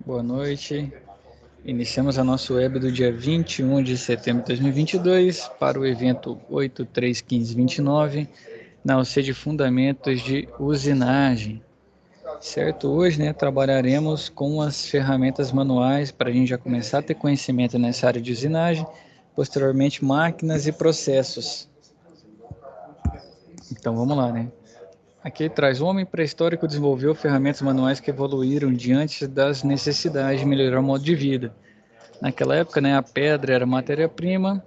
Boa noite. Iniciamos a nossa web do dia 21 de setembro de 2022 para o evento 831529 na UC de Fundamentos de Usinagem. Certo? Hoje, trabalharemos com as ferramentas manuais para a gente já começar a ter conhecimento nessa área de usinagem, posteriormente máquinas e processos. Então vamos lá, Aqui ele traz: o homem pré-histórico desenvolveu ferramentas manuais que evoluíram diante das necessidades de melhorar o modo de vida. Naquela época, a pedra era matéria-prima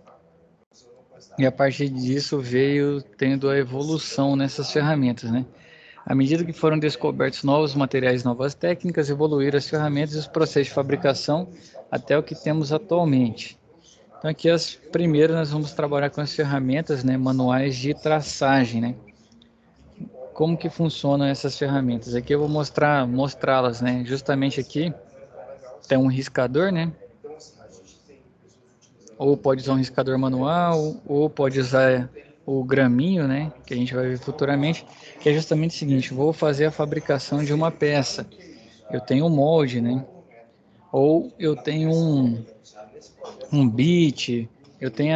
e a partir disso veio tendo a evolução nessas ferramentas, À medida que foram descobertos novos materiais, novas técnicas, evoluíram as ferramentas e os processos de fabricação até o que temos atualmente. Então aqui as primeiras nós vamos trabalhar com as ferramentas, manuais de traçagem, Como que funcionam essas ferramentas? Aqui eu vou mostrá-las, Justamente aqui tem um riscador, Ou pode usar um riscador manual, ou pode usar o graminho, Que a gente vai ver futuramente, que é justamente o seguinte: vou fazer a fabricação de uma peça. Eu tenho um molde, Ou eu tenho um bit, eu tenho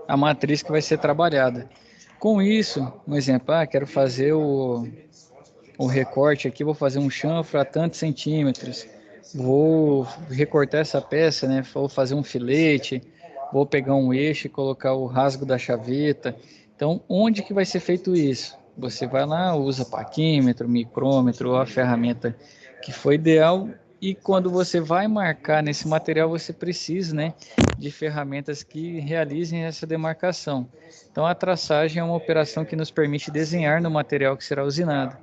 a matriz que vai ser trabalhada. Com isso, um exemplo, quero fazer o recorte aqui, vou fazer um chanfro a tantos centímetros, vou recortar essa peça, vou fazer um filete, vou pegar um eixo e colocar o rasgo da chaveta. Então, onde que vai ser feito isso? Você vai lá, usa paquímetro, micrômetro, ou a ferramenta que for ideal, e quando você vai marcar nesse material, você precisa, de ferramentas que realizem essa demarcação. Então, a traçagem é uma operação que nos permite desenhar no material que será usinado.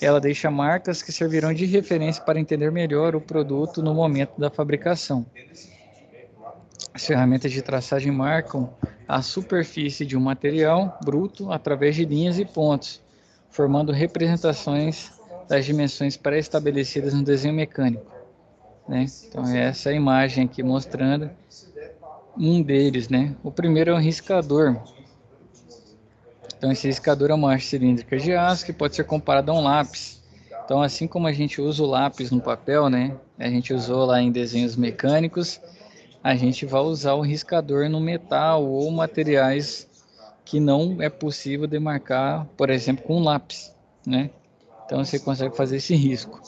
Ela deixa marcas que servirão de referência para entender melhor o produto no momento da fabricação. As ferramentas de traçagem marcam a superfície de um material bruto através de linhas e pontos, formando representações das dimensões pré-estabelecidas no desenho mecânico. Então, essa é a imagem aqui mostrando um deles. O primeiro é um riscador. Então, esse riscador é uma haste cilíndrica de aço que pode ser comparado a um lápis. Então, assim como a gente usa o lápis no papel, A gente usou lá em desenhos mecânicos, a gente vai usar o riscador no metal ou materiais que não é possível demarcar, por exemplo, com um lápis, Então, você consegue fazer esse risco.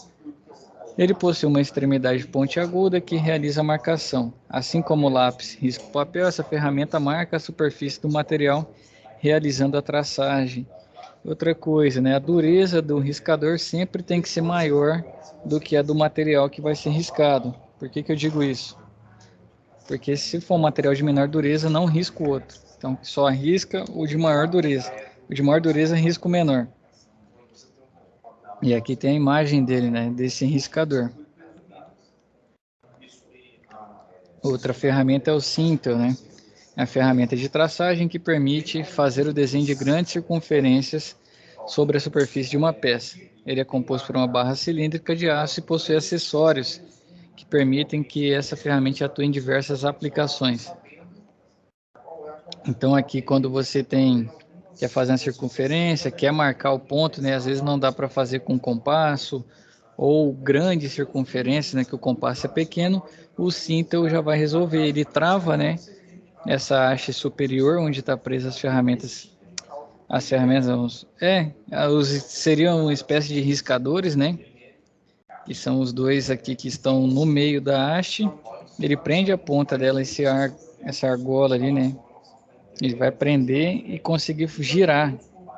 Ele possui uma extremidade pontiaguda que realiza a marcação. Assim como o lápis risca o papel, essa ferramenta marca a superfície do material, realizando a traçagem. Outra coisa, a dureza do riscador sempre tem que ser maior do que a do material que vai ser riscado. Por que eu digo isso? Porque se for um material de menor dureza, não risca o outro. Então, só risca o de maior dureza. O de maior dureza risca o menor. E aqui tem a imagem dele, desse riscador. Outra ferramenta é o Sintel, É a ferramenta de traçagem que permite fazer o desenho de grandes circunferências sobre a superfície de uma peça. Ele é composto por uma barra cilíndrica de aço e possui acessórios que permitem que essa ferramenta atue em diversas aplicações. Então aqui, quando você quer fazer uma circunferência, quer marcar o ponto, às vezes não dá para fazer com compasso, ou grande circunferência, que o compasso é pequeno, o Sintel já vai resolver. Ele trava, essa haste superior, onde está presas as ferramentas, seriam uma espécie de riscadores, que são os dois aqui que estão no meio da haste. Ele prende a ponta dela, essa argola ali, Ele vai prender e conseguir girar.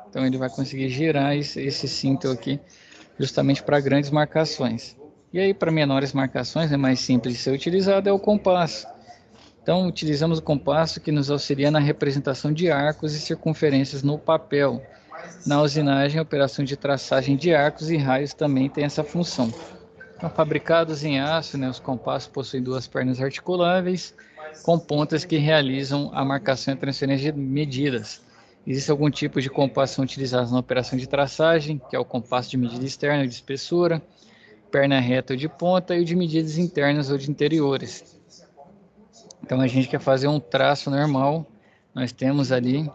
Então ele vai conseguir girar esse cinto aqui, justamente para grandes marcações. E aí, para menores marcações, é mais simples de ser utilizado, é o compasso. Então, utilizamos o compasso que nos auxilia na representação de arcos e circunferências no papel. Na usinagem, a operação de traçagem de arcos e raios também tem essa função. Então, fabricados em aço, os compassos possuem duas pernas articuláveis, com pontas que realizam a marcação e transferência de medidas. Existe algum tipo de compasso utilizado na operação de traçagem, que é o compasso de medida externa ou de espessura, perna reta ou de ponta, e o de medidas internas ou de interiores. Então, a gente quer fazer um traço normal, nós temos ali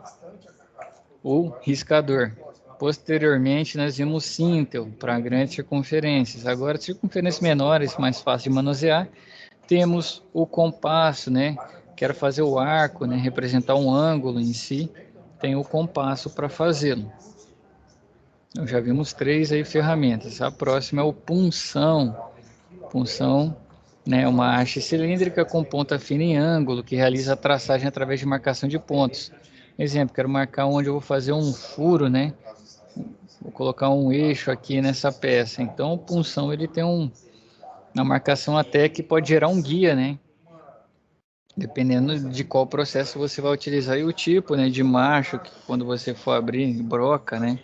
o riscador. Posteriormente, nós vimos Sintel para grandes circunferências. Agora, circunferências menores, mais fácil de manusear, temos o compasso, né? Quero fazer o arco, né? Representar um ângulo em si, tem o compasso para fazê-lo. Então, já vimos 3 aí ferramentas. A próxima é o punção. Punção, né? Uma haste cilíndrica com ponta fina em ângulo, que realiza a traçagem através de marcação de pontos. Exemplo, quero marcar onde eu vou fazer um furo, né? Vou colocar um eixo aqui nessa peça. Então, o punção ele tem uma marcação até que pode gerar um guia, né? Dependendo de qual processo você vai utilizar e o tipo, né, de macho, que quando você for abrir, broca, né?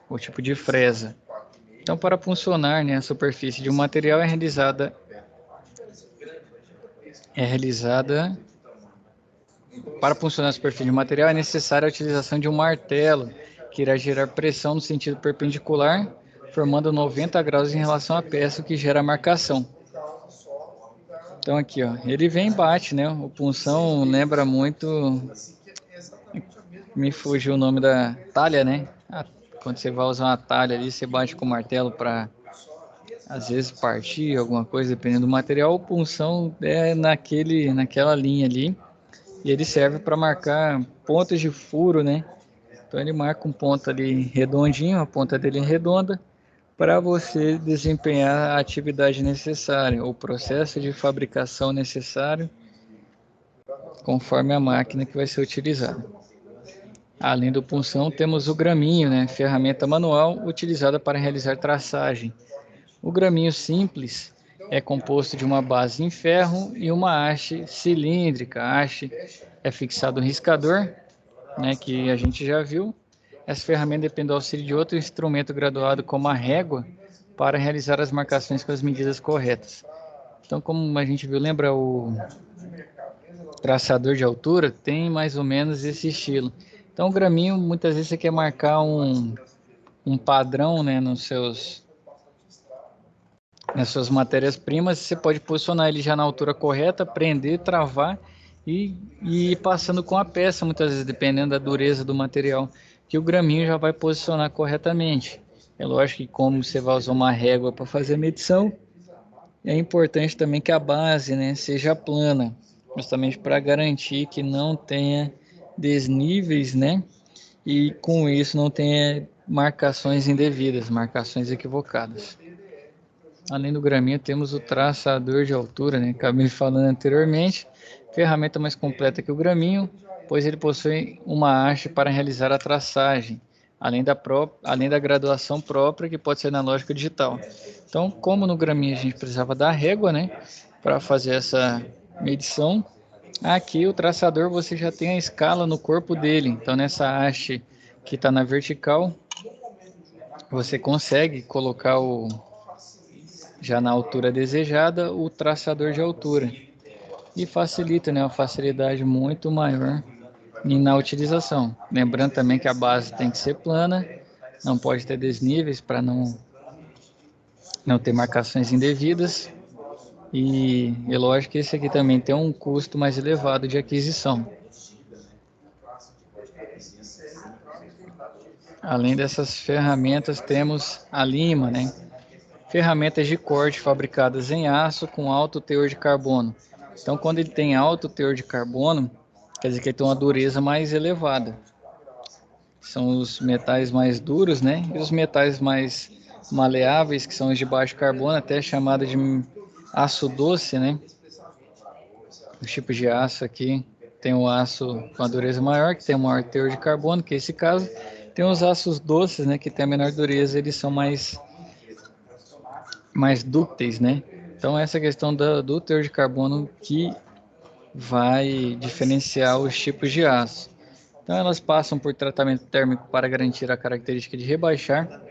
O tipo de fresa. Então, para funcionar, né, a superfície de um material para funcionar a superfície de um material é necessária a utilização de um martelo, que irá gerar pressão no sentido perpendicular, formando 90 graus em relação à peça, o que gera a marcação. Então aqui, ó, ele vem e bate, né? O punção lembra muito, me fugiu o nome da talha, né? Quando você vai usar uma talha ali, você bate com o martelo para às vezes partir alguma coisa, dependendo do material. O punção é naquela linha ali e ele serve para marcar pontos de furo, né? Então ele marca um ponto ali redondinho, a ponta dele é redonda, para você desempenhar a atividade necessária, o processo de fabricação necessário, conforme a máquina que vai ser utilizada. Além do punção, temos o graminho, né? Ferramenta manual utilizada para realizar traçagem. O graminho simples é composto de uma base em ferro e uma haste cilíndrica. A haste é fixada no riscador, né, que a gente já viu. Essa ferramenta depende do auxílio de outro instrumento graduado como a régua para realizar as marcações com as medidas corretas. Então, como a gente viu, lembra o traçador de altura? Tem mais ou menos esse estilo. Então, o graminho, muitas vezes você quer marcar um padrão, né, nas suas matérias-primas, você pode posicionar ele já na altura correta, prender, travar e ir passando com a peça, muitas vezes, dependendo da dureza do material, que o graminho já vai posicionar corretamente. É lógico que como você vai usar uma régua para fazer a medição, é importante também que a base, né, seja plana, justamente para garantir que não tenha desníveis, né, e com isso não tenha marcações indevidas, marcações equivocadas. Além do graminho, temos o traçador de altura, né? Acabei falando anteriormente, ferramenta mais completa que o graminho, pois ele possui uma haste para realizar a traçagem, além da graduação própria, que pode ser analógica ou digital. Então, como no graminho a gente precisava da régua, né? Para fazer essa medição, aqui o traçador você já tem a escala no corpo dele. Então, nessa haste que está na vertical, você consegue colocar já na altura desejada, o traçador de altura. E facilita, né? Uma facilidade muito maior na utilização. Lembrando também que a base tem que ser plana, não pode ter desníveis para não ter marcações indevidas. E é lógico que esse aqui também tem um custo mais elevado de aquisição. Além dessas ferramentas, temos a lima, né? Ferramentas de corte fabricadas em aço com alto teor de carbono. Então, quando ele tem alto teor de carbono, quer dizer que ele tem uma dureza mais elevada. São os metais mais duros, né? E os metais mais maleáveis, que são os de baixo carbono, até chamado de aço doce, né? Os tipos de aço aqui, tem o aço com a dureza maior, que tem o maior teor de carbono, que é esse caso. Tem os aços doces, né? Que tem a menor dureza, eles são mais dúcteis, né? Então essa questão do teor de carbono que vai diferenciar os tipos de aço. Então elas passam por tratamento térmico para garantir a característica de rebaixar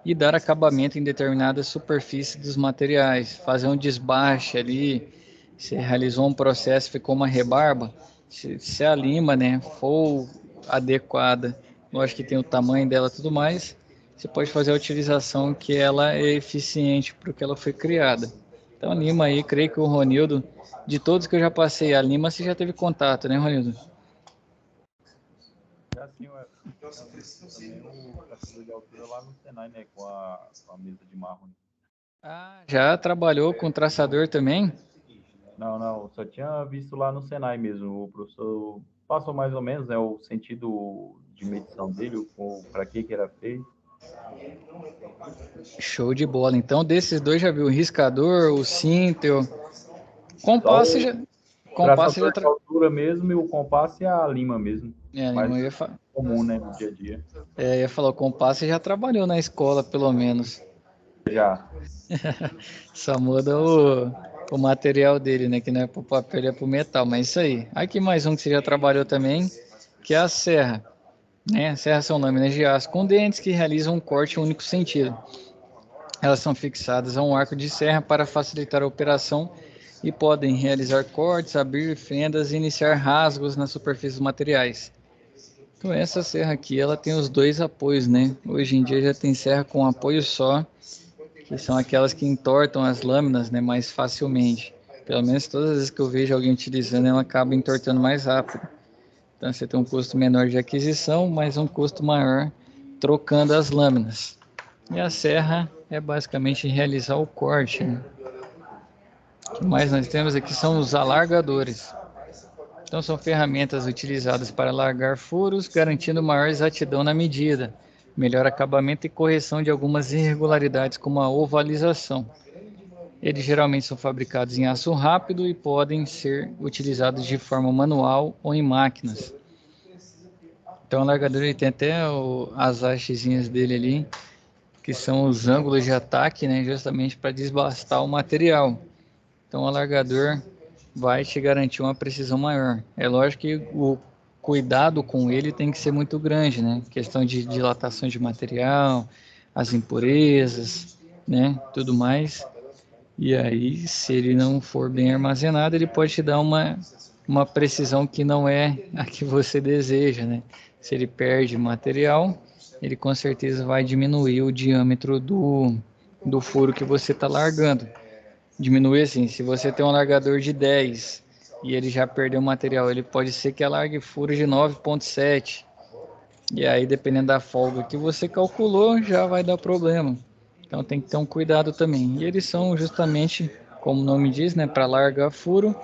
e dar acabamento em determinadas superfícies dos materiais, fazer um desbaste ali, se realizou um processo, ficou uma rebarba, se a lima, né, for adequada, lógico que tem o tamanho dela e tudo mais, você pode fazer a utilização que ela é eficiente para o que ela foi criada. Então a lima aí, creio que o Ronildo, de todos que eu já passei, a lima você já teve contato, né, Ronildo? É assim, também o caçador de altura lá no Senai, né? Com a mesa de mármore. Ah, já trabalhou com traçador também? Não, não, só tinha visto lá no Senai mesmo. O professor passou mais ou menos, né, o sentido de medição dele, para que era feito. Show de bola. Então, desses dois já viu o riscador, o cinto, Só compasso o já, compasso já traçador de altura mesmo e o compasso e a lima mesmo. é, Mais eu ia, fa... comum, né, no dia a dia. ia falar, o compasso já trabalhou na escola, pelo menos. Já. Só muda o material dele, né? Que não é pro papel, é pro metal. Mas isso aí. Aqui mais um que você já trabalhou também, que é a serra. Né? Serras são lâminas de aço com dentes que realizam um corte em um único sentido. Elas são fixadas a um arco de serra para facilitar a operação e podem realizar cortes, abrir fendas e iniciar rasgos na superfície dos materiais. Então essa serra aqui, ela tem os dois apoios, né? Hoje em dia já tem serra com apoio só, que são aquelas que entortam as lâminas, né, mais facilmente. Pelo menos todas as vezes que eu vejo alguém utilizando, ela acaba entortando mais rápido. Então você tem um custo menor de aquisição, mas um custo maior trocando as lâminas. E a serra é basicamente realizar o corte, né? O que mais nós temos aqui são os alargadores. Então são ferramentas utilizadas para alargar furos, garantindo maior exatidão na medida, melhor acabamento e correção de algumas irregularidades, como a ovalização. Eles geralmente são fabricados em aço rápido e podem ser utilizados de forma manual ou em máquinas. Então o alargador ele tem até as hastezinhas dele ali, que são os ângulos de ataque, né, justamente para desbastar o material. Então o alargador vai te garantir uma precisão maior. É lógico que o cuidado com ele tem que ser muito grande, né? Questão de dilatação de material, as impurezas, né? Tudo mais. E aí, se ele não for bem armazenado, ele pode te dar uma precisão que não é a que você deseja, né? Se ele perde material, ele com certeza vai diminuir o diâmetro do furo que você está largando. Diminuir assim, se você tem um largador de 10 e ele já perdeu material, ele pode ser que alargue furo de 9,7. E aí, dependendo da folga que você calculou, já vai dar problema. Então tem que ter um cuidado também. E eles são justamente, como o nome diz, né, para largar furo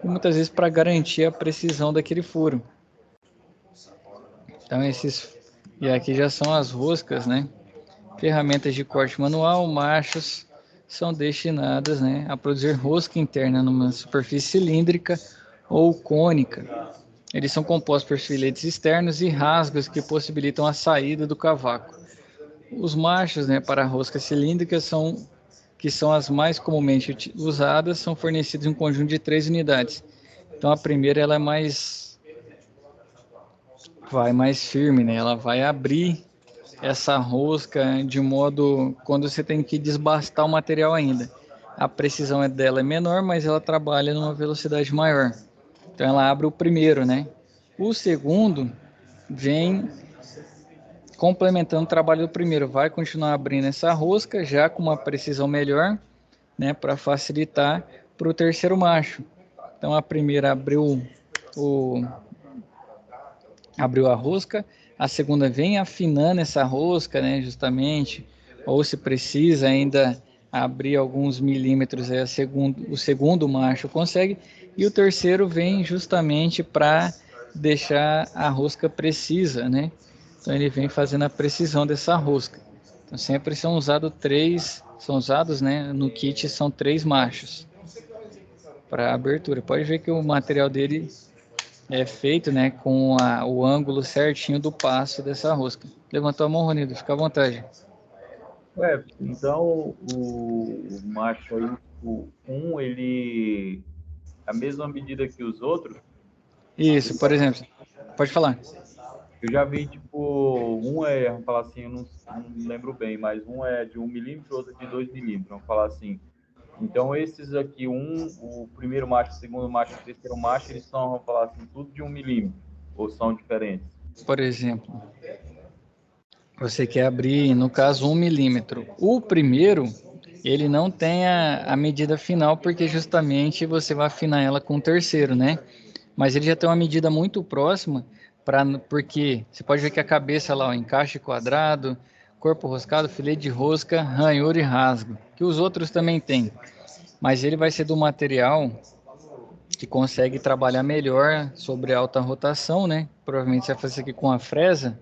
e muitas vezes para garantir a precisão daquele furo. Então esses e aqui já são as roscas, né? Ferramentas de corte manual, machos, são destinadas, né, a produzir rosca interna numa superfície cilíndrica ou cônica. Eles são compostos por filetes externos e rasgos que possibilitam a saída do cavaco. Os machos, né, para roscas cilíndricas que são as mais comumente usadas, são fornecidos em um conjunto de 3 unidades. Então a primeira ela é mais firme, né? Ela vai abrir essa rosca de modo quando você tem que desbastar o material ainda. A precisão dela é menor, mas ela trabalha numa velocidade maior. Então ela abre o primeiro, né? O segundo vem complementando o trabalho do primeiro, vai continuar abrindo essa rosca já com uma precisão melhor, né, para facilitar para o terceiro macho. Então a primeira o abriu a rosca, a segunda vem afinando essa rosca, né, justamente, ou se precisa ainda abrir alguns milímetros, o segundo macho consegue, e o terceiro vem justamente para deixar a rosca precisa, né? Então ele vem fazendo a precisão dessa rosca. Então sempre são usados, né, no kit são 3 machos para abertura. Pode ver que o material dele é feito, né, com o ângulo certinho do passo dessa rosca. Levantou a mão, Ronido, fica à vontade. Então o macho aí, ele a mesma medida que os outros. Isso, por exemplo, pode falar. Eu já vi, tipo, vamos falar assim, eu não lembro bem, mas um é de 1 milímetro, outro de 2 milímetros, vamos falar assim. Então, esses aqui, o primeiro macho, o segundo macho, o terceiro macho, eles são, vamos falar assim, tudo de 1 milímetro, ou são diferentes? Por exemplo, você quer abrir, no caso, 1 milímetro. O primeiro, ele não tem a medida final, porque justamente você vai afinar ela com o terceiro, né? Mas ele já tem uma medida muito próxima Porque você pode ver que a cabeça lá, o encaixe quadrado, corpo roscado, filete de rosca, ranhura e rasgo, que os outros também têm. Mas ele vai ser do material que consegue trabalhar melhor sobre alta rotação, né? Provavelmente você vai fazer aqui com a fresa,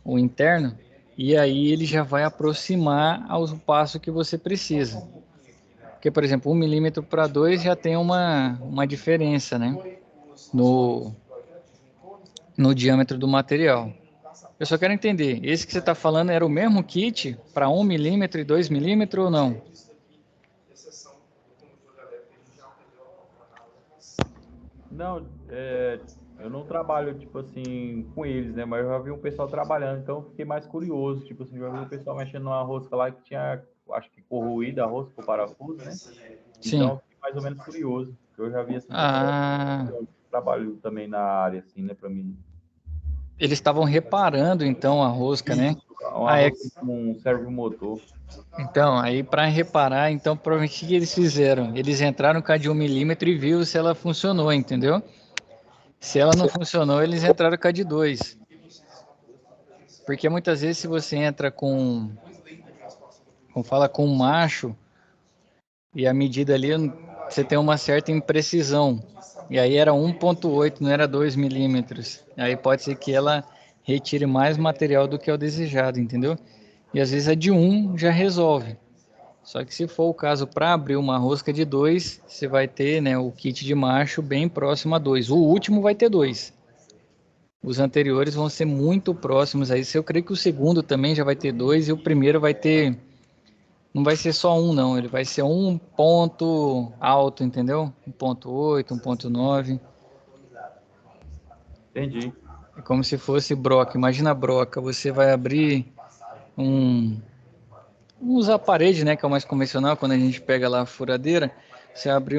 o interno, e aí ele já vai aproximar ao passo que você precisa. Porque, por exemplo, 1 mm para 2 já tem uma diferença, né? No, no diâmetro do material. Eu só quero entender, esse que você está falando era o mesmo kit para 1 mm e 2 mm ou não? Não, eu não trabalho, tipo assim, com eles, né? Mas eu já vi um pessoal trabalhando, então eu fiquei mais curioso. Tipo assim, já vi o pessoal mexendo numa rosca lá que tinha, acho que corroída a rosca, o parafuso, né? Então Sim. eu fiquei mais ou menos curioso. Eu já vi, assim, pessoal Ah, que trabalho também na área, assim, né? Para mim. eles estavam reparando então a rosca, né? Isso, uma Ah, é. rosca com um servomotor. Então, aí para reparar, então provavelmente o que eles fizeram? Eles entraram com a de 1 mm e viu se ela funcionou, entendeu? Se ela não funcionou, eles entraram com a de 2. Porque muitas vezes se você entra como fala, com um macho, e a medida ali você tem uma certa imprecisão. E aí era 1,8, não era 2 mm. Aí pode ser que ela retire mais material do que é o desejado, entendeu? E às vezes a de 1 já resolve. Só que se for o caso para abrir uma rosca de 2, você vai ter, né, o kit de macho bem próximo a 2. O último vai ter 2. Os anteriores vão ser muito próximos aí. Eu creio que o segundo também já vai ter 2 e o primeiro vai ter. Não vai ser só um, não. Ele vai ser um ponto alto, entendeu? 1,8, 1,9. Entendi. É como se fosse broca. Imagina a broca. Você vai abrir um, usar a parede, né? Que é o mais convencional. Quando a gente pega lá a furadeira, você abre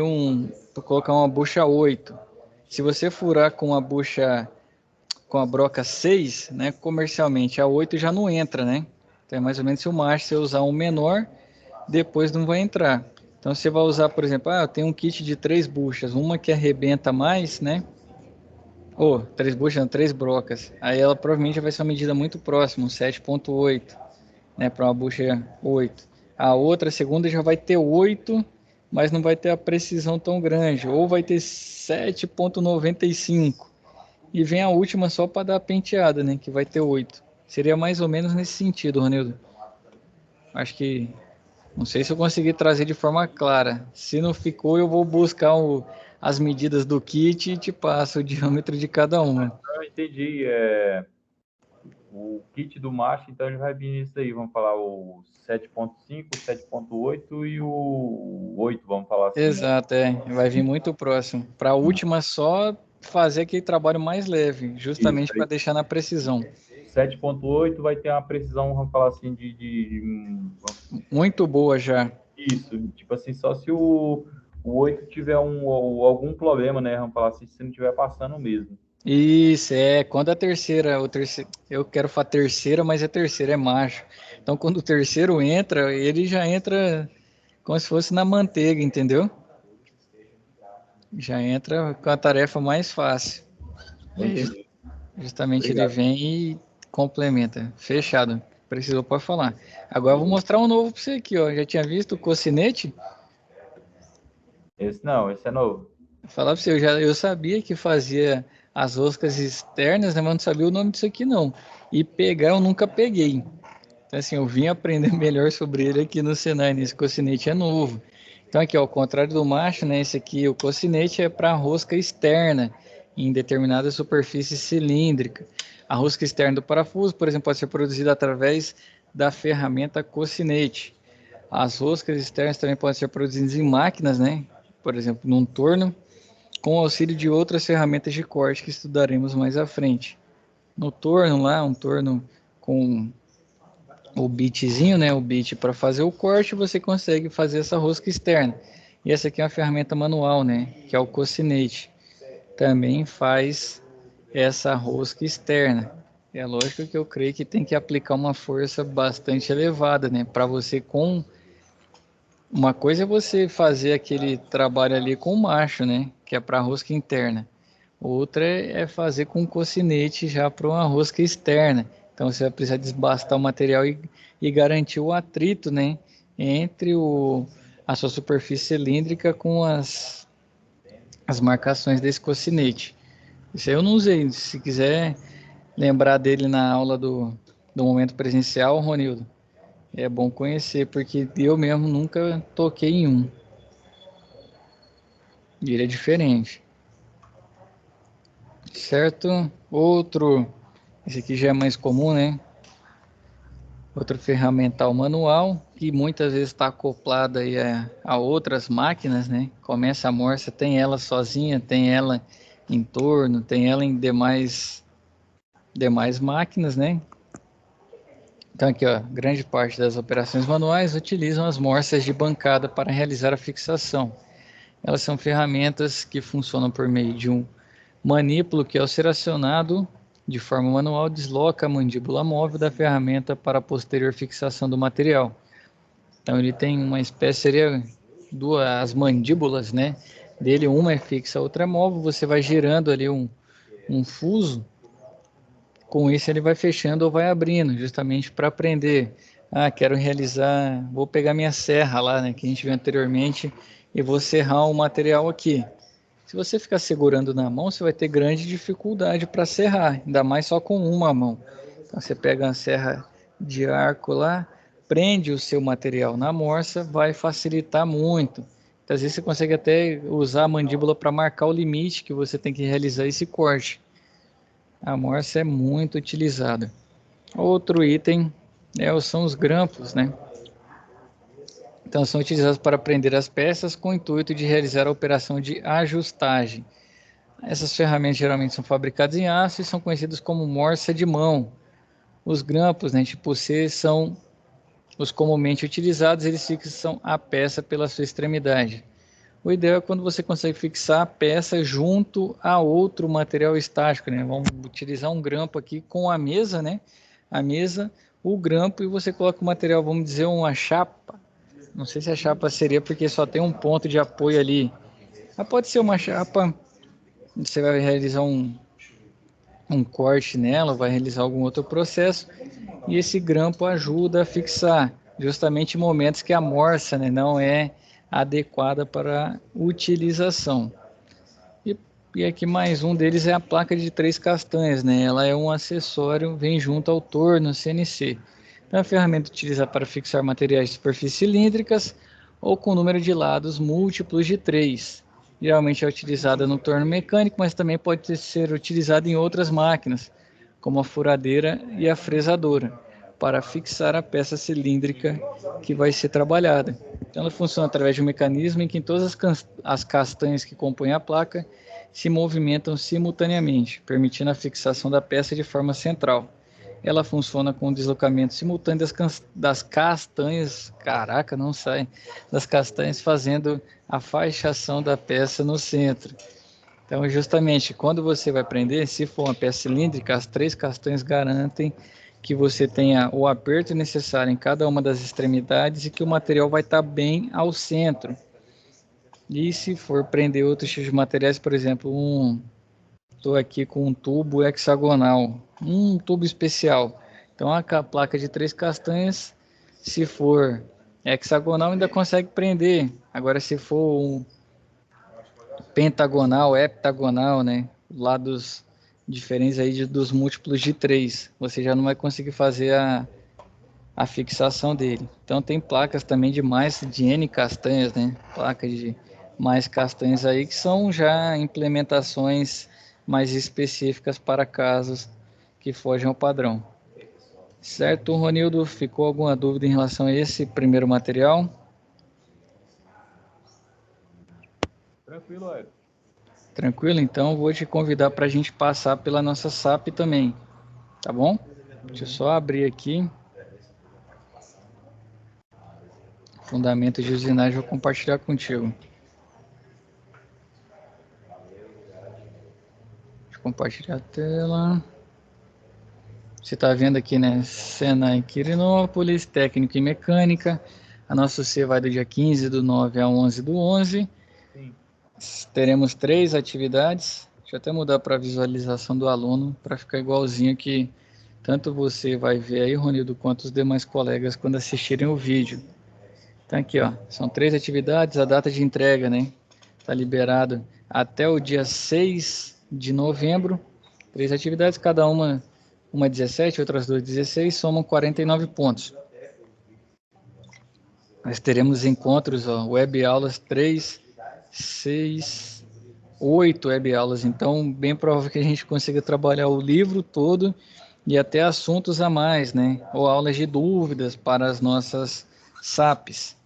para colocar uma bucha 8. Se você furar com a bucha, com a broca 6, né? Comercialmente, a 8 já não entra, né? Então é mais ou menos se o macho você usar um menor, depois não vai entrar. Então você vai usar, por exemplo, eu tenho um kit de 3 buchas, uma que arrebenta mais, né? Ou 3 buchas, não, 3 brocas. Aí ela provavelmente vai ser uma medida muito próxima, um 7,8, né? Para uma bucha 8. A outra, a segunda, já vai ter 8, mas não vai ter a precisão tão grande. Ou vai ter 7,95. E vem a última só para dar a penteada, né? Que vai ter 8. Seria mais ou menos nesse sentido, Ronildo. Acho que não sei se eu consegui trazer de forma clara. Se não ficou, eu vou buscar as medidas do kit e te passo o diâmetro de cada uma. Eu entendi. O kit do macho, então ele vai vir nisso aí. Vamos falar o 7,5, o 7,8 e o 8, vamos falar assim, né? Exato, é. Vai vir muito próximo. Para a última, só fazer aquele trabalho mais leve, Isso justamente para aí. deixar na precisão. 7,8 vai ter uma precisão, vamos falar assim, Muito boa já. isso, tipo assim, só se o 8 tiver algum problema, né? Vamos falar assim, se não estiver passando mesmo. Isso, é. Quando a terceira, eu quero falar terceira, mas é terceira, é macho. Então, quando o terceiro entra, ele já entra como se fosse na manteiga, entendeu? Já entra com a tarefa mais fácil. E aí, Entendi. justamente ele Obrigado. vem e complementa. Fechado. Precisou, pode falar. Agora eu vou mostrar um novo para você aqui, ó. Já tinha visto o cocinete? Esse não, esse é novo. Vou falar para você, eu sabia que fazia as roscas externas, né, mas não sabia o nome disso aqui não. E pegar eu nunca peguei. Então, assim, eu vim aprender melhor sobre ele aqui no Senai, nesse cocinete é novo. Então, aqui, ó, ao contrário do macho, né, esse aqui, o cocinete é para rosca externa, em determinada superfície cilíndrica. A rosca externa do parafuso, por exemplo, pode ser produzida através da ferramenta cocinete. As roscas externas também podem ser produzidas em máquinas, né, por exemplo, num torno, com o auxílio de outras ferramentas de corte que estudaremos mais à frente. No torno lá, um torno com o bitzinho, né, o bit para fazer o corte, você consegue fazer essa rosca externa. E essa aqui é uma ferramenta manual, né, que é o cocinete. Também faz essa rosca externa. É lógico que eu creio que tem que aplicar uma força bastante elevada, né, para você com uma coisa é você fazer aquele trabalho ali com o macho, né, que é para rosca interna. Outra é fazer com cocinete já para uma rosca externa. Então você vai precisar desbastar o material e garantir o atrito, né, entre a sua superfície cilíndrica com as marcações desse cocinete. Isso aí eu não usei. Se quiser lembrar dele na aula do momento presencial, Ronildo, é bom conhecer, porque eu mesmo nunca toquei em um. E ele é diferente. Certo? Outro, esse aqui já é mais comum, né? Outro ferramental manual, que muitas vezes está acoplado aí a outras máquinas, né? Começa a morsa, tem ela sozinha, tem ela em torno, tem ela em demais máquinas, né? Então aqui, ó, grande parte das operações manuais utilizam as morsas de bancada para realizar a fixação. Elas são ferramentas que funcionam por meio de um manípulo que, ao ser acionado de forma manual, desloca a mandíbula móvel da ferramenta para a posterior fixação do material. Então ele tem uma espécie, seria duas mandíbulas, né? Dele, uma é fixa, a outra é móvel. Você vai girando ali um fuso. Com isso ele vai fechando ou vai abrindo, justamente para prender. Ah, quero realizar, vou pegar minha serra lá, né, que a gente viu anteriormente, e vou serrar o material aqui. Se você ficar segurando na mão, você vai ter grande dificuldade para serrar, ainda mais só com uma mão. Então você pega uma serra de arco lá, prende o seu material na morsa, vai facilitar muito. Então, às vezes você consegue até usar a mandíbula para marcar o limite que você tem que realizar esse corte. A morsa é muito utilizada. Outro item são os grampos, né? Então são utilizados para prender as peças com o intuito de realizar a operação de ajustagem. Essas ferramentas geralmente são fabricadas em aço e são conhecidas como morsa de mão. Os grampos, né, tipo C, são os comumente utilizados, eles fixam a peça pela sua extremidade. O ideal é quando você consegue fixar a peça junto a outro material estático, né? Vamos utilizar um grampo aqui com a mesa, né? A mesa, o grampo e você coloca o material, vamos dizer, uma chapa. Não sei se a chapa seria porque só tem um ponto de apoio ali. Mas pode ser uma chapa, você vai realizar um corte nela, vai realizar algum outro processo e esse grampo ajuda a fixar justamente em momentos que a morsa, né, não é adequada para utilização. E aqui mais um deles é a placa de 3 castanhas, né? Ela é um acessório, vem junto ao torno CNC. Então, é uma ferramenta utilizada para fixar materiais de superfícies cilíndricas ou com número de lados múltiplos de 3. Geralmente é utilizada no torno mecânico, mas também pode ser utilizada em outras máquinas, como a furadeira e a fresadora, para fixar a peça cilíndrica que vai ser trabalhada. Então, ela funciona através de um mecanismo em que todas as castanhas que compõem a placa se movimentam simultaneamente, permitindo a fixação da peça de forma central. Ela funciona com o deslocamento simultâneo das castanhas, caraca, não sai, das castanhas, fazendo a faixação da peça no centro. Então, justamente, quando você vai prender, se for uma peça cilíndrica, as 3 castanhas garantem que você tenha o aperto necessário em cada uma das extremidades e que o material vai estar bem ao centro. E se for prender outros tipos de materiais, por exemplo, estou aqui com um tubo hexagonal, um tubo especial. Então a placa de 3 castanhas, se for hexagonal, ainda consegue prender. Agora se for um pentagonal, heptagonal, né, lados diferentes aí dos múltiplos de 3, você já não vai conseguir fazer a fixação dele. Então tem placas também de N castanhas, né? Placas de mais castanhas aí que são já implementações mais específicas para casos que fogem ao padrão. Certo, Ronildo? Ficou alguma dúvida em relação a esse primeiro material? Tranquilo, Aero. Tranquilo? Então vou te convidar para a gente passar pela nossa SAP também, tá bom? Deixa eu só abrir aqui. Fundamento de usinagem, vou compartilhar contigo. Deixa eu compartilhar a tela. Você está vendo aqui, né? Senai Quirinópolis, técnico em mecânica. A nossa C vai do dia 15/9 a 11/11. Sim. Teremos 3 atividades. Deixa Deixa eu até mudar para a visualização do aluno, para ficar igualzinho que tanto você vai ver aí, Ronildo, quanto os demais colegas quando assistirem o vídeo. Então aqui, ó, são 3 atividades, a data de entrega, né? Está liberado até o dia 6 de novembro. 3 atividades, cada uma 17, outras 2, 16, somam 49 pontos. Nós teremos encontros, ó, web aulas 3, 6, 8 web aulas, então bem provável que a gente consiga trabalhar o livro todo e até assuntos a mais, né? Ou aulas de dúvidas para as nossas SAPs.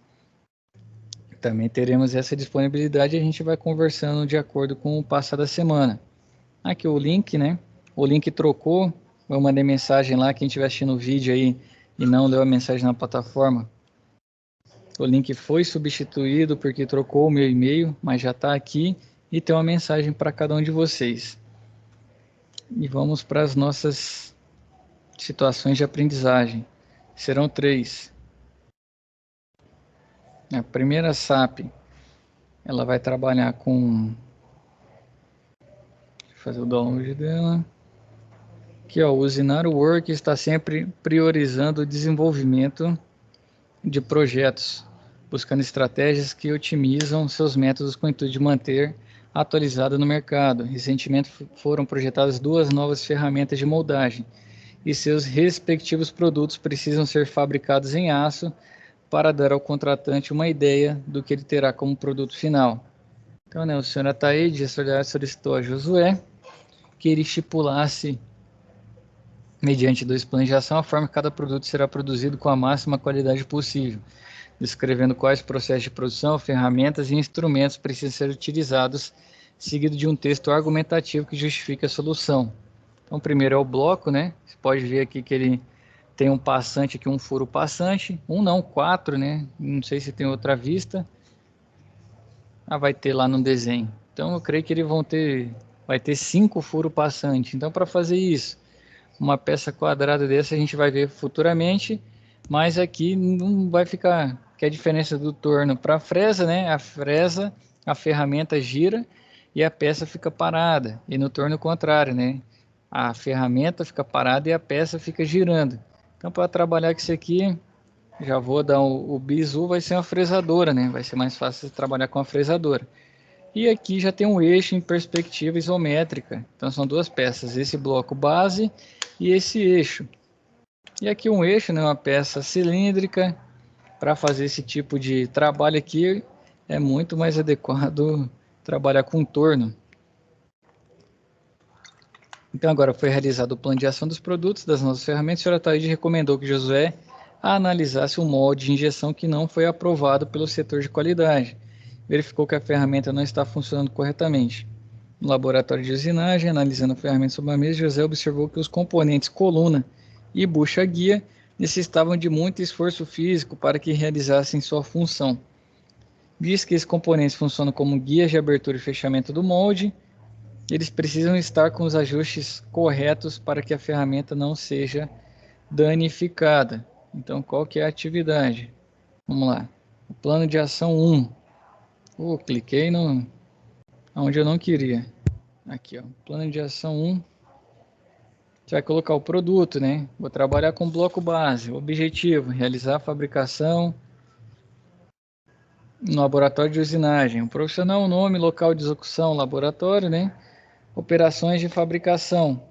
Também teremos essa disponibilidade e a gente vai conversando de acordo com o passar da semana. Aqui o link, né? O link trocou, eu mandei mensagem lá, quem estiver assistindo o vídeo aí e não leu a mensagem na plataforma, o link foi substituído porque trocou o meu e-mail, mas já está aqui e tem uma mensagem para cada um de vocês. E vamos para as nossas situações de aprendizagem. Serão 3. A primeira SAP, ela vai trabalhar com... Deixa eu fazer o download dela. Aqui, ó, o Usinaro Work está sempre priorizando o desenvolvimento de projetos, buscando estratégias que otimizam seus métodos com o intuito de manter atualizado no mercado. Recentemente foram projetadas 2 novas ferramentas de moldagem e seus respectivos produtos precisam ser fabricados em aço para dar ao contratante uma ideia do que ele terá como produto final. Então, né, o senhor Ataíde, gestor de área, solicitou a Josué que ele estipulasse, mediante 2 planos de ação, a forma que cada produto será produzido com a máxima qualidade possível, descrevendo quais processos de produção, ferramentas e instrumentos precisam ser utilizados, seguido de um texto argumentativo que justifique a solução. Então, primeiro é o bloco, né? Você pode ver aqui que ele tem um passante aqui, um furo passante, 4, né? Não sei se tem outra vista. Vai ter lá no desenho. Então, eu creio que vai ter 5 furos passantes. Então, para fazer isso, uma peça quadrada dessa a gente vai ver futuramente, mas aqui não vai ficar, que é a diferença do torno para a fresa, né? A ferramenta gira e a peça fica parada, e no torno contrário, né? A ferramenta fica parada e a peça fica girando. Então, para trabalhar com isso aqui, já vou dar o bizu, vai ser uma fresadora, né? Vai ser mais fácil de trabalhar com a fresadora. E aqui já tem um eixo em perspectiva isométrica. Então são 2 peças, esse bloco base e esse eixo. E aqui um eixo, né, uma peça cilíndrica. Para fazer esse tipo de trabalho aqui é muito mais adequado trabalhar com torno. Então agora foi realizado o plano de ação dos produtos das nossas ferramentas. O senhor Ataíde recomendou que Josué analisasse um molde de injeção que não foi aprovado pelo setor de qualidade. Verificou que a ferramenta não está funcionando corretamente. No laboratório de usinagem, analisando a ferramenta sob a mesa, José observou que os componentes coluna e bucha guia necessitavam de muito esforço físico para que realizassem sua função. Visto que esses componentes funcionam como guias de abertura e fechamento do molde, eles precisam estar com os ajustes corretos para que a ferramenta não seja danificada. Então, qual que é a atividade? Vamos lá. O plano de ação 1. Cliquei onde eu não queria. Aqui, ó. Plano de ação 1. Você vai colocar o produto, né? Vou trabalhar com bloco base. Objetivo: realizar a fabricação no laboratório de usinagem. O profissional, nome, local de execução, laboratório, né? Operações de fabricação.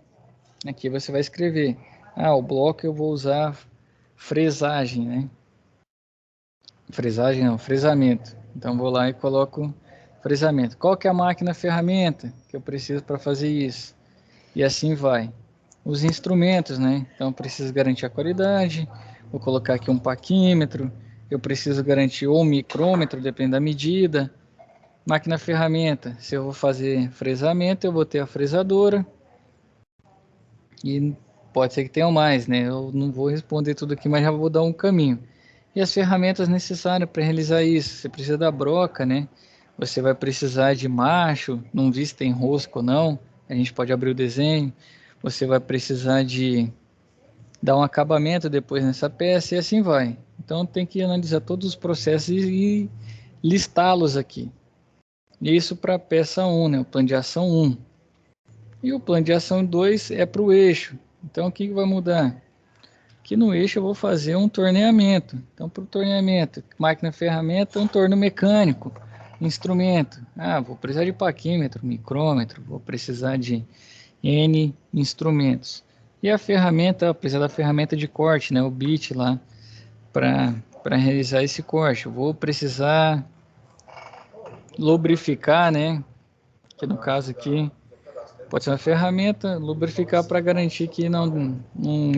Aqui você vai escrever. O bloco eu vou usar fresagem, né? Fresagem não, fresamento. Então vou lá e coloco fresamento. Qual que é a máquina ferramenta que eu preciso para fazer isso? E assim vai. Os instrumentos, né? Então preciso garantir a qualidade. Vou colocar aqui um paquímetro. Eu preciso garantir ou um micrômetro, depende da medida. Máquina ferramenta. Se eu vou fazer fresamento, eu vou ter a fresadora. E pode ser que tenha mais, né? Eu não vou responder tudo aqui, mas já vou dar um caminho. E as ferramentas necessárias para realizar isso? Você precisa da broca, né? Você vai precisar de macho, não vi se tem rosca ou não. A gente pode abrir o desenho. Você vai precisar de dar um acabamento depois nessa peça e assim vai. Então tem que analisar todos os processos e listá-los aqui. Isso para a peça 1, né? O plano de ação 1. E o plano de ação 2 é para o eixo. Então, o que vai mudar? Aqui no eixo eu vou fazer um torneamento. Então, para o torneamento, máquina ferramenta, um torno mecânico, instrumento. Vou precisar de paquímetro, micrômetro, vou precisar de N instrumentos. E a ferramenta, precisar da ferramenta de corte, né, o bit lá, para realizar esse corte. Eu vou precisar lubrificar, né, que no caso aqui pode ser uma ferramenta, lubrificar para garantir que não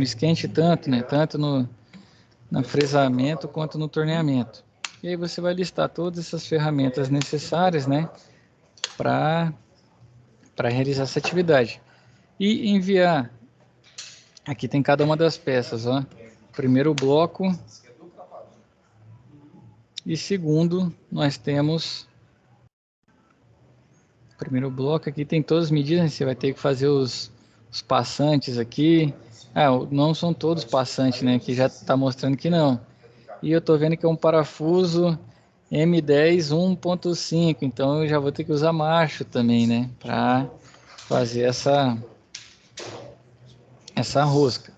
esquente tanto, né, tanto no fresamento quanto no torneamento. E aí você vai listar todas essas ferramentas necessárias, né, para realizar essa atividade. E enviar. Aqui tem cada uma das peças, ó. Primeiro bloco. E segundo, nós temos... Primeiro bloco aqui tem todas as medidas, né? Você vai ter que fazer os passantes aqui. Não são todos passantes, né? Que já está mostrando que não. E eu estou vendo que é um parafuso M10 1.5, então eu já vou ter que usar macho também, né? Para fazer essa rosca.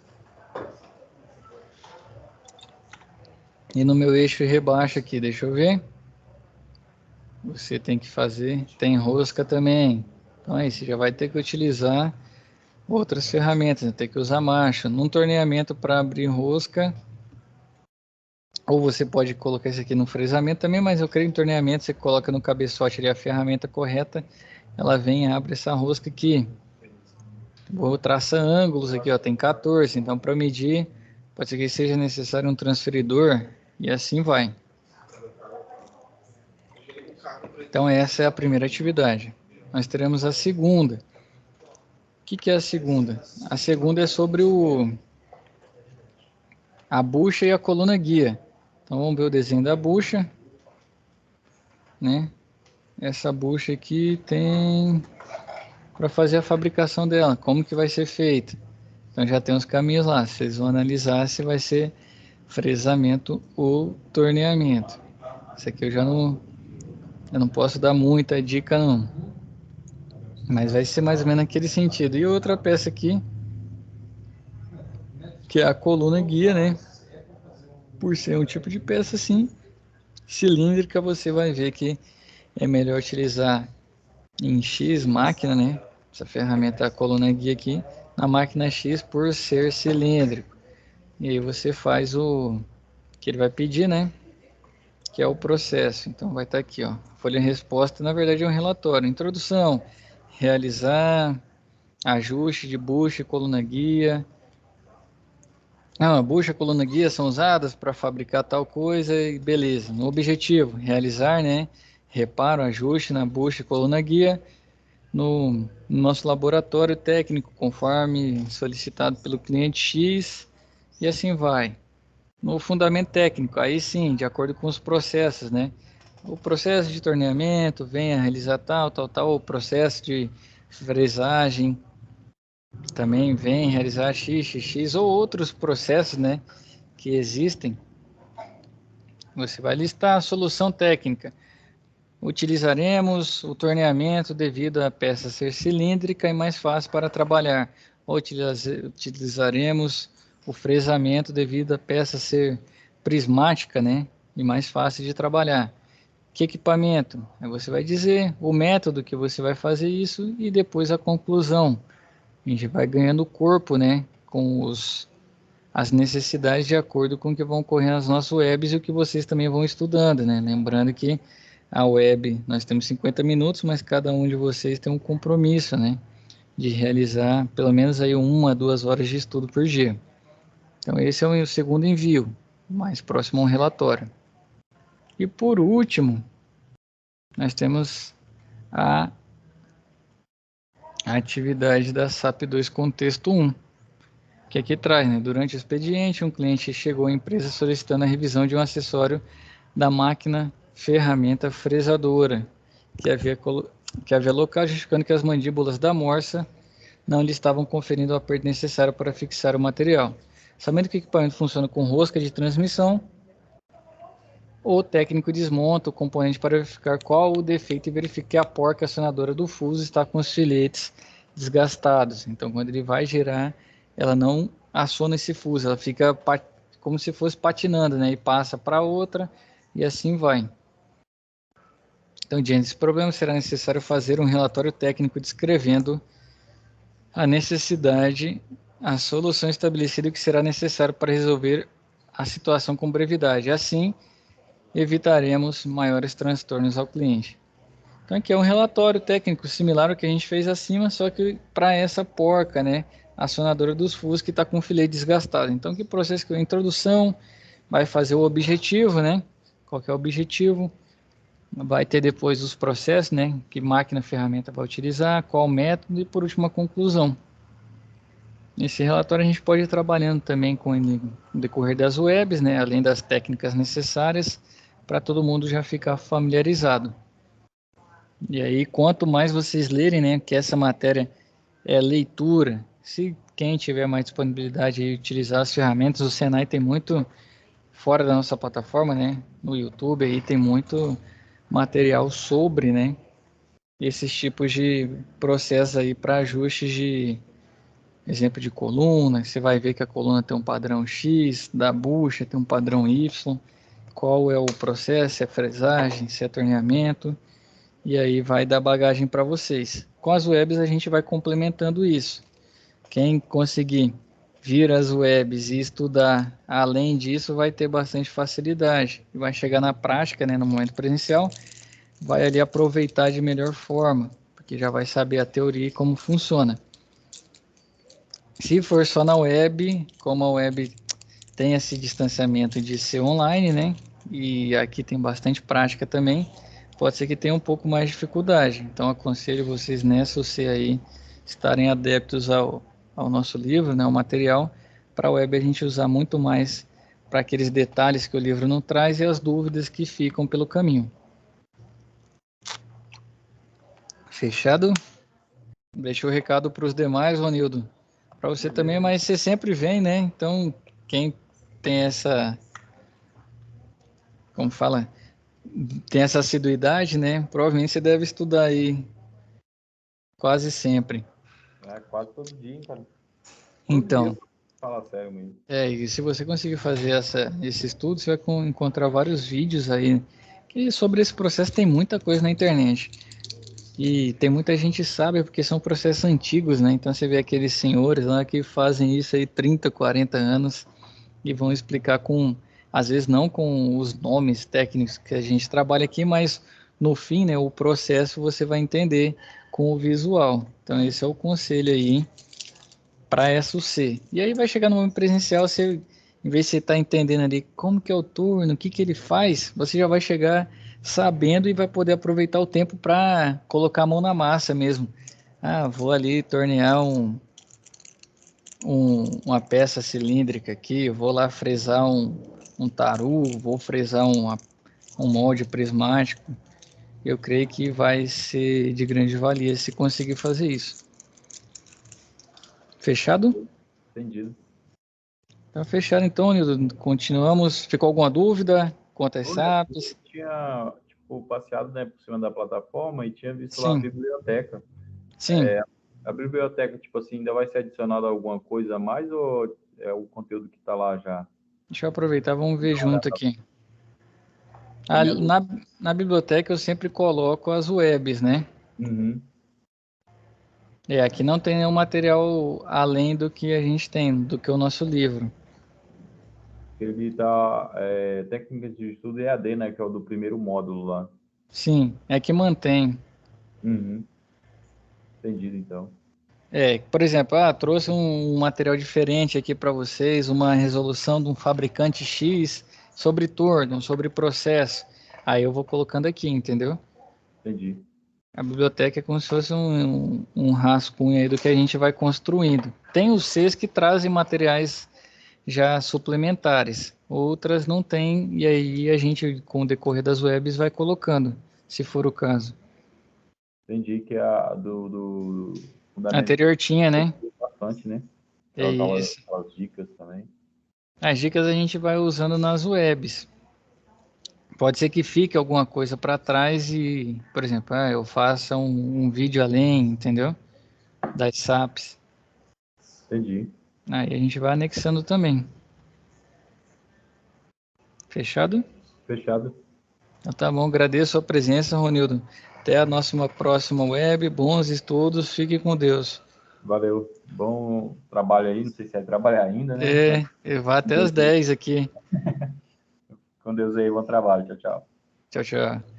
E no meu eixo rebaixo aqui, deixa eu ver. Você tem que fazer, tem rosca também. Então aí você já vai ter que utilizar outras ferramentas, né? Tem que usar macho. Num torneamento para abrir rosca, ou você pode colocar isso aqui no fresamento também, mas eu creio em torneamento, você coloca no cabeçote ali a ferramenta correta, ela vem e abre essa rosca aqui. Vou traçar ângulos aqui, ó, tem 14, então para medir, pode ser que seja necessário um transferidor, e assim vai. Então essa é a primeira atividade. Nós teremos a segunda. O que é a segunda? A segunda é sobre a bucha e a coluna guia. Então vamos ver o desenho da bucha, né? Essa bucha aqui tem para fazer a fabricação dela, como que vai ser feita. Então já tem os caminhos lá, vocês vão analisar se vai ser fresamento ou torneamento. Isso aqui eu não posso dar muita dica não, mas vai ser mais ou menos naquele sentido. E outra peça aqui, que é a coluna guia, né? Por ser um tipo de peça assim, cilíndrica, você vai ver que é melhor utilizar em X máquina, né? Essa ferramenta, a coluna guia aqui, na máquina X por ser cilíndrico. E aí você faz o que ele vai pedir, né? Que é o processo. Então vai estar aqui, ó. Folha de resposta, na verdade é um relatório. Introdução, realizar ajuste de bucha e coluna guia. A bucha e coluna guia são usadas para fabricar tal coisa e beleza. No objetivo, realizar, né? Reparo, ajuste na bucha e coluna guia no nosso laboratório técnico, conforme solicitado pelo cliente X, e assim vai. No fundamento técnico, aí sim, de acordo com os processos, né? O processo de torneamento, venha realizar tal, o processo de fresagem, também vem realizar X, ou outros processos, né, que existem. Você vai listar a solução técnica. Utilizaremos o torneamento devido à peça ser cilíndrica e mais fácil para trabalhar. Ou utilizaremos o fresamento devido à peça ser prismática, né? E mais fácil de trabalhar. Que equipamento? Aí você vai dizer o método que você vai fazer isso e depois a conclusão. A gente vai ganhando corpo, né? Com as necessidades de acordo com o que vão ocorrer nas nossas webs e o que vocês também vão estudando, né? Lembrando que a web, nós temos 50 minutos, mas cada um de vocês tem um compromisso, né? De realizar pelo menos aí 1 a 2 horas de estudo por dia. Então esse é o segundo envio, mais próximo a um relatório. E por último, nós temos a atividade da SAP 2 Contexto 1, que aqui traz, né? Durante o expediente, um cliente chegou à empresa solicitando a revisão de um acessório da máquina ferramenta fresadora, que havia local, justificando que as mandíbulas da morsa não lhe estavam conferindo o aperto necessário para fixar o material. Sabendo que o equipamento funciona com rosca de transmissão, o técnico desmonta o componente para verificar qual o defeito e verifica que a porca acionadora do fuso está com os filetes desgastados. Então, quando ele vai girar, ela não aciona esse fuso, ela fica como se fosse patinando, né? E passa para outra e assim vai. Então, diante desse problema, será necessário fazer um relatório técnico descrevendo a necessidade, a solução estabelecida que será necessário para resolver a situação com brevidade. Assim, evitaremos maiores transtornos ao cliente. Então aqui é um relatório técnico similar ao que a gente fez acima, só que para essa porca, né, acionadora dos fusos que está com o filete desgastado. Então que processo que é a introdução, vai fazer o objetivo, né? Qual que é o objetivo? Vai ter depois os processos, né? Que máquina, ferramenta vai utilizar, qual método e por último a conclusão. Nesse relatório a gente pode ir trabalhando também com ele no decorrer das webs, né? Além das técnicas necessárias para todo mundo já ficar familiarizado. E aí, quanto mais vocês lerem, né, que essa matéria é leitura, se quem tiver mais disponibilidade de utilizar as ferramentas, o Senai tem muito fora da nossa plataforma, né, no YouTube aí tem muito material sobre, né, esses tipos de processos aí para ajustes de exemplo de coluna, você vai ver que a coluna tem um padrão X, da bucha tem um padrão Y, qual é o processo, se é fresagem, se é torneamento, e aí vai dar bagagem para vocês. Com as webs a gente vai complementando isso. Quem conseguir vir as webs e estudar além disso vai ter bastante facilidade. E vai chegar na prática, né, no momento presencial, vai ali aproveitar de melhor forma, porque já vai saber a teoria e como funciona. Se for só na web, como a web tem esse distanciamento de ser online, né? E aqui tem bastante prática também, pode ser que tenha um pouco mais de dificuldade. Então aconselho vocês nessa você aí estarem adeptos ao nosso livro, né, o material, para a web a gente usar muito mais para aqueles detalhes que o livro não traz e as dúvidas que ficam pelo caminho. Fechado? Deixa o recado para os demais, Ronildo. Para você também, mas você sempre vem, né? Então, quem tem essa, como fala, tem essa assiduidade, né? Provavelmente você deve estudar aí quase sempre. É, quase todo dia, cara. Todo dia, Então, fala sério mesmo. e se você conseguir fazer esse estudo, você vai encontrar vários vídeos aí que sobre esse processo tem muita coisa na internet. E tem muita gente que sabe porque são processos antigos, né? Então você vê aqueles senhores lá que fazem isso aí 30, 40 anos e vão explicar com, às vezes não com os nomes técnicos que a gente trabalha aqui, mas no fim, né, o processo você vai entender com o visual. Então esse é o conselho aí para SUC. E aí vai chegar no momento presencial, você, em vez de você estar entendendo ali como que é o turno, o que que ele faz, você já vai chegar sabendo e vai poder aproveitar o tempo para colocar a mão na massa mesmo. Ah, vou ali tornear uma peça cilíndrica aqui, vou lá fresar um taru, vou fresar um molde prismático. Eu creio que vai ser de grande valia se conseguir fazer isso. Fechado? Entendido. Tá fechado então, Nildo. Continuamos. Ficou alguma dúvida quanto às Olha, SAPs? eu tinha, tipo, passeado, né, por cima da plataforma e tinha visto lá a Sim, biblioteca. sim. A biblioteca, tipo assim, ainda vai ser adicionada alguma coisa a mais ou é o conteúdo que está lá já? Deixa eu aproveitar, vamos ver junto aqui. A minha dúvida. Na biblioteca eu sempre coloco as webs, né? Uhum. Aqui não tem nenhum material além do que a gente tem, do que o nosso livro. Ele está técnicas de estudo EAD, né, que é o do primeiro módulo lá. Sim, é que mantém. Uhum. Entendido, então. Por exemplo, trouxe um material diferente aqui para vocês, uma resolução de um fabricante X sobre turno, sobre processo. Aí eu vou colocando aqui, entendeu? Entendi. A biblioteca é como se fosse um rascunho aí do que a gente vai construindo. Tem os Cs que trazem materiais já suplementares, outras não tem, e aí a gente, com o decorrer das webs, vai colocando, se for o caso. Entendi que a do A fundamento anterior tinha, né? bastante, né? É Ela tava isso. aquelas dicas também. As dicas a gente vai usando nas webs. Pode ser que fique alguma coisa para trás e, por exemplo, eu faça um vídeo além, entendeu? das SAPs. Entendi. Aí a gente vai anexando também. Fechado? Fechado. Então tá bom, agradeço a presença, Ronildo. Até a nossa próxima web, bons estudos, fique com Deus. Valeu. Bom trabalho aí. Não sei se vai trabalhar ainda, né? Mas Eu vou até as 10 aqui. com Deus aí, bom trabalho. Tchau, tchau. Tchau, tchau.